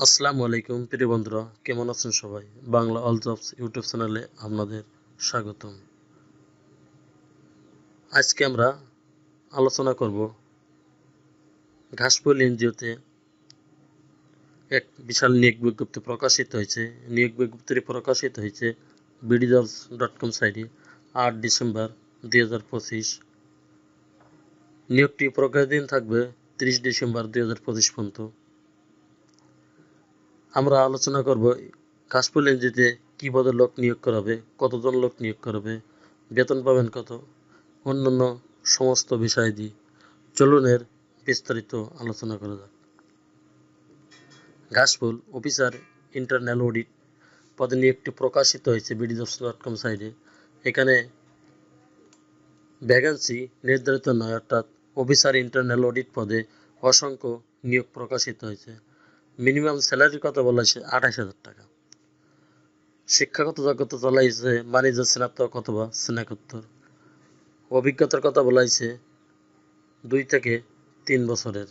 আসসালামু আলাইকুম প্রিয় বন্ধুরা, কেমন আছেন সবাই? বাংলা অল জবস ইউটিউব চ্যানেলে আপনাদের স্বাগতম। আজকে আমরা আলোচনা করব ঘাসফুল এনজিওতে এক বিশাল নিয়োগ বিজ্ঞপ্তি প্রকাশিত হয়েছে। নিয়োগ বিজ্ঞপ্তিটি প্রকাশিত হয়েছে BDjobs.com সাইটে 8 ডিসেম্বর 2025। নিয়োগটি প্রকাশিত থাকবে 30 ডিসেম্বর 2025 পর্যন্ত। আমরা আলোচনা করব ঘাসফুল এনজিওতে কী পদে লোক নিয়োগ করা হবে, কতজন লোক নিয়োগ করা হবে, বেতন পাবেন কত, অন্যান্য সমস্ত বিষয়াদি। চলুন এর বিস্তারিত আলোচনা করা যাক। ঘাসফুল অফিসার ইন্টারনাল অডিট পদে নিয়োগটি প্রকাশিত হয়েছে BDjobs.com সাইটে। এখানে ভ্যাকেন্সি নির্ধারিত নয়, অর্থাৎ অফিসার ইন্টারনাল অডিট পদে অসংখ্য নিয়োগ প্রকাশিত হয়েছে। মিনিমাম স্যালারির কথা বলা হয়েছে 28,000 টাকা। শিক্ষাগত যোগ্যতা বলা হয়েছে বাণিজ্য স্নাতক অথবা স্নাতকোত্তর। অভিজ্ঞতার কথা বলা হয়েছে 2 থেকে 3 বছরের।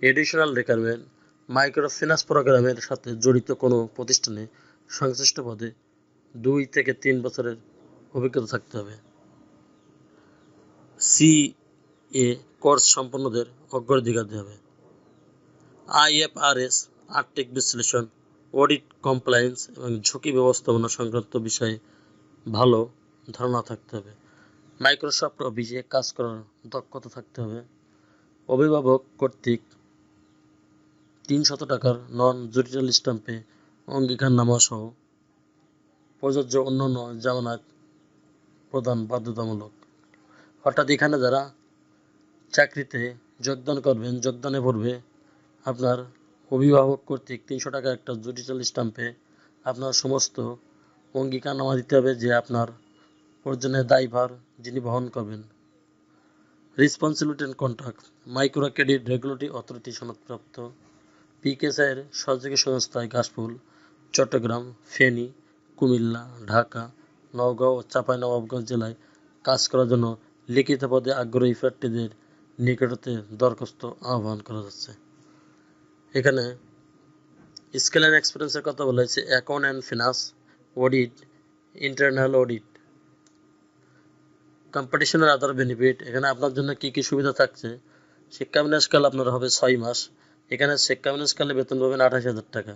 এডিশনাল রিকোয়ারমেন্ট মাইক্রো ফিন্যান্স প্রোগ্রামের সাথে জড়িত কোনো প্রতিষ্ঠানে সংশ্লিষ্ট পদে 2 থেকে 3 বছরের অভিজ্ঞতা থাকতে হবে। CA কোর্স সম্পন্নদের অগ্রাধিকার দেওয়া হবে। IFRS আর্থিক বিশ্লেষণ, অডিট, কমপ্লায়েন্স এবং ঝুঁকি ব্যবস্থাপনা সংক্রান্ত বিষয়ে ভালো ধারণা থাকতে হবে। মাইক্রোসফট অফিসে কাজ করার দক্ষতা থাকতে হবে। অভিভাবক কর্তৃক 300 টাকার নন জুডিশিয়াল স্ট্যাম্পে অঙ্গীকারনামা সহ প্রযোজ্য অন্যান্য জামানত প্রদান বাধ্যতামূলক। অর্থাৎ এখানে যারা চাকরিতে যোগদান করবেন, যোগদানে পড়বে আপনার অভিভাবক কর্তৃক 300 টাকা একটা জুডিশিয়াল স্ট্যাম্পে আপনার সমস্ত অঙ্গীকারনামা দিতে হবে যে আপনার প্রয়োজনের দায়ভার যিনি বহন করবেন। Responsibility and contract micro credit regulatory authority সনদপ্রাপ্ত পিকেএসআইয়ের সহযোগী সংস্থায় ঘাসফুল, চট্টগ্রাম, ফেনী, কুমিল্লা, ঢাকা, নওগাঁ ও চাঁপাইনবাবগঞ্জ জেলায় কাজ করার জন্য লিখিত পদে আগ্রহী প্রার্থীদের নিকটতে দরখাস্ত আহ্বান করা যাচ্ছে। এখানে স্কিল অ্যান্ড এক্সপিরিয়েন্সের কথা বলা হয়েছে account and finance, audit, internal audit, কম্পিটিশনের আদার বেনিফিট। এখানে আপনার জন্য কী কী সুবিধা থাকছে। শিক্ষাবিন্যাসকাল আপনার হবে 6 মাস। এখানে শিক্ষাবিন্যাসকালে বেতন পাবেন 28,000 টাকা।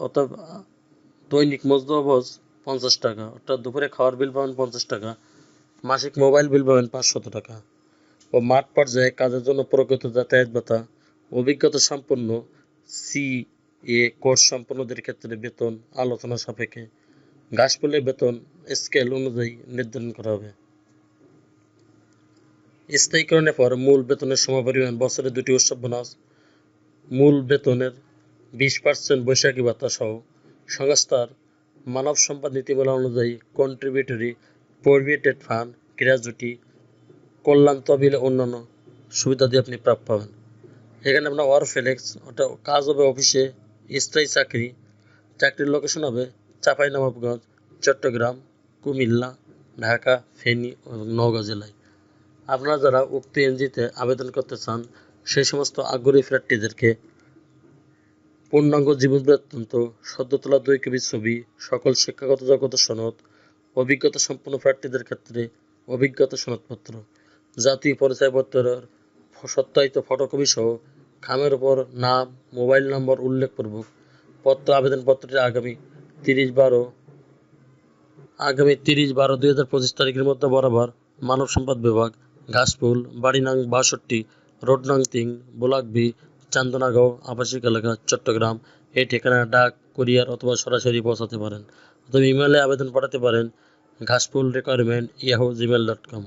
অতএব দৈনিক মজদুর 50 টাকা, অর্থাৎ দুপুরে খাওয়ার বিল পাবেন 50 টাকা। মাসিক মোবাইল বিল পাবেন 500 টাকা। ও মাঠ পর্যায়ে কাজের জন্য প্রকৃত যাতায়াত ভাতা। অভিজ্ঞতা সম্পন্ন CA কোর্স সম্পন্নদের ক্ষেত্রে বেতন আলোচনা সাপেক্ষে ঘাসফুলের বেতন স্কেল অনুযায়ী নির্ধারণ করা হবে। স্থায়ীকরণের পর মূল বেতনের সমপরিমাণ বছরে 2টি উৎসব বোনাস, মূল বেতনের 20% বৈশাখী ভাতা সহ সংস্থার মানব সম্পদ নীতিমালা অনুযায়ী কন্ট্রিবিউটরি প্রভিডেন্ট ফান্ড, গ্র্যাচুইটি, কল্যাণ তহবিল অন্যান্য সুবিধা দিয়ে আপনি প্রাপ্য পাবেন। এখানে আপনার ওয়ারফ্লেক্স, ওটা কাজ হবে অফিসে, স্থায়ী চাকরি। চাকরির লোকেশন হবে চাঁপাইনবাবগঞ্জ, চট্টগ্রাম, কুমিল্লা, ঢাকা, ফেনী ও নওগাঁ জেলায়। আপনারা যারা উক্ত এনজিওতে আবেদন করতে চান সেই সমস্ত আগ্রহী প্রার্থীদেরকে পূর্ণাঙ্গ জীবন বৃত্তান্ত, সদ্য তোলা 2 কপি ছবি, সকল শিক্ষাগত যোগ্যতা সনদ, অভিজ্ঞতা সম্পন্ন প্রার্থীদের ক্ষেত্রে অভিজ্ঞতা সনদপত্র, জাতীয় পরিচয়পত্রের সত্যায়িত ফটোকপি সহ খামের উপর নাম, মোবাইল নম্বর উল্লেখপূর্বক আবেদনপত্রটি আগামী 30/12/2025 তারিখের মধ্যে বরাবর মানব সম্পদ বিভাগ, ঘাসফুল, বাড়ি নং 62, রোড নং 3, ব্লক বি, চান্দনাগাঁও আবাসিক এলাকা, চট্টগ্রাম এই ঠিকানায় ডাক, কুরিয়ার অথবা সরাসরি পৌঁছাতে পারেন অথবা ইমেলে আবেদন পাঠাতে পারেন ঘাসফুল_requirement@gmail.com।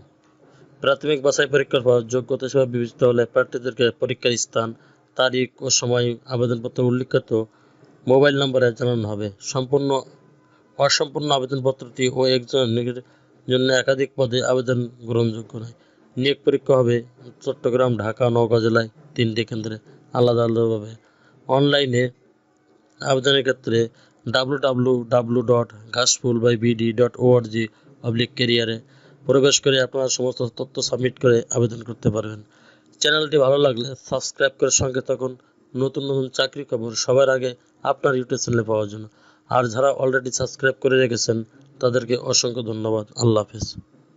প্রাথমিক বাছাই পরীক্ষার পর যোগ্যতা হিসেবে বিবেচিত হলে প্রার্থীদেরকে পরীক্ষার স্থান, তারিখ ও সময় আবেদনপত্র উল্লিখিত মোবাইল নম্বরে জানানো হবে। অসম্পূর্ণ আবেদনপত্রটি ও একজনের জন্য একাধিক পদে আবেদন গ্রহণযোগ্য নয়। নিয়োগ পরীক্ষা হবে চট্টগ্রাম, ঢাকা, নওগাঁ জেলায় 3টি কেন্দ্রে আলাদা আলাদাভাবে। অনলাইনে আবেদনের ক্ষেত্রে www.ghasfulbyd.org/career প্রবেশ করে আপনারা সমস্ত তথ্য সাবমিট করে আবেদন করতে পারবেন। চ্যানেলটি ভালো লাগলে সাবস্ক্রাইব করে সঙ্গে থাকুন। নতুন নতুন চাকরি খবর সবার আগে আপনার ইউটিউব চ্যানেলে পাওয়ার জন্য। আর যারা অলরেডি সাবস্ক্রাইব করে রেখেছেন তাদেরকে অসংখ্য ধন্যবাদ। আল্লাহ হাফেজ।